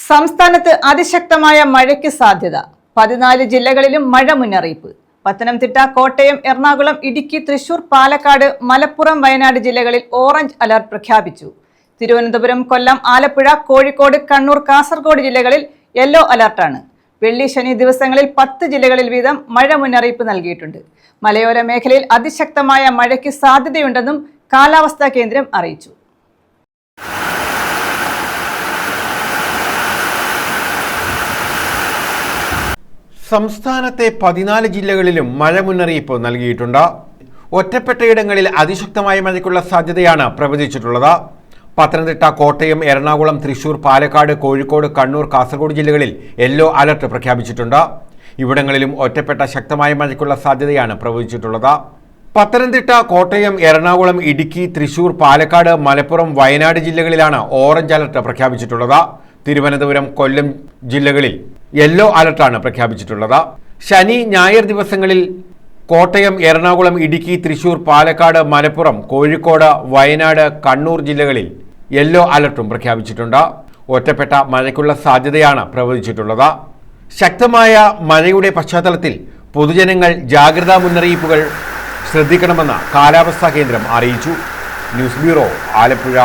സംസ്ഥാനത്ത് അതിശക്തമായ മഴയ്ക്ക് സാധ്യത. 14 ജില്ലകളിലും മഴ മുന്നറിയിപ്പ്. പത്തനംതിട്ട, കോട്ടയം, എറണാകുളം, ഇടുക്കി, തൃശൂർ, പാലക്കാട്, മലപ്പുറം, വയനാട് ജില്ലകളിൽ ഓറഞ്ച് അലർട്ട് പ്രഖ്യാപിച്ചു. തിരുവനന്തപുരം, കൊല്ലം, ആലപ്പുഴ, കോഴിക്കോട്, കണ്ണൂർ, കാസർഗോഡ് ജില്ലകളിൽ യെല്ലോ അലർട്ടാണ്. വെള്ളി, ശനി ദിവസങ്ങളിൽ 10 ജില്ലകളിൽ വീതം മഴ മുന്നറിയിപ്പ് നൽകിയിട്ടുണ്ട്. മലയോര മേഖലയിൽ അതിശക്തമായ മഴയ്ക്ക് സാധ്യതയുണ്ടെന്നും കാലാവസ്ഥാ കേന്ദ്രം അറിയിച്ചു. സംസ്ഥാനത്തെ 14 ജില്ലകളിലും മഴ മുന്നറിയിപ്പ് നൽകിയിട്ടുണ്ട്. ഒറ്റപ്പെട്ടയിടങ്ങളിൽ അതിശക്തമായ മഴയ്ക്കുള്ള സാധ്യതയാണ് പ്രവചിച്ചിട്ടുള്ളത്. പത്തനംതിട്ട, കോട്ടയം, എറണാകുളം, തൃശൂർ, പാലക്കാട്, കോഴിക്കോട്, കണ്ണൂർ, കാസർഗോഡ് ജില്ലകളിൽ യെല്ലോ അലർട്ട് പ്രഖ്യാപിച്ചിട്ടുണ്ട്. ഇവിടങ്ങളിലും ഒറ്റപ്പെട്ട ശക്തമായ മഴയ്ക്കുള്ള സാധ്യതയാണ് പ്രവചിച്ചിട്ടുള്ളത്. പത്തനംതിട്ട, കോട്ടയം, എറണാകുളം, ഇടുക്കി, തൃശൂർ, പാലക്കാട്, മലപ്പുറം, വയനാട് ജില്ലകളിലാണ് ഓറഞ്ച് അലർട്ട് പ്രഖ്യാപിച്ചിട്ടുള്ളത്. തിരുവനന്തപുരം, കൊല്ലം ജില്ലകളിൽ യെല്ലോ അലർട്ടാണ് പ്രഖ്യാപിച്ചിട്ടുള്ളത്. ശനി, ഞായർ ദിവസങ്ങളിൽ കോട്ടയം, എറണാകുളം, ഇടുക്കി, തൃശൂർ, പാലക്കാട്, മലപ്പുറം, കോഴിക്കോട്, വയനാട്, കണ്ണൂർ ജില്ലകളിൽ യെല്ലോ അലർട്ടും പ്രഖ്യാപിച്ചിട്ടുണ്ട്. ഒറ്റപ്പെട്ട മഴയ്ക്കുള്ള സാധ്യതയാണ് പ്രവചിച്ചിട്ടുള്ളത്. ശക്തമായ മഴയുടെ പശ്ചാത്തലത്തിൽ പൊതുജനങ്ങൾ ജാഗ്രതാ മുന്നറിയിപ്പുകൾ ശ്രദ്ധിക്കണമെന്ന് കാലാവസ്ഥാ കേന്ദ്രം അറിയിച്ചു. News bureau, Alappuzha.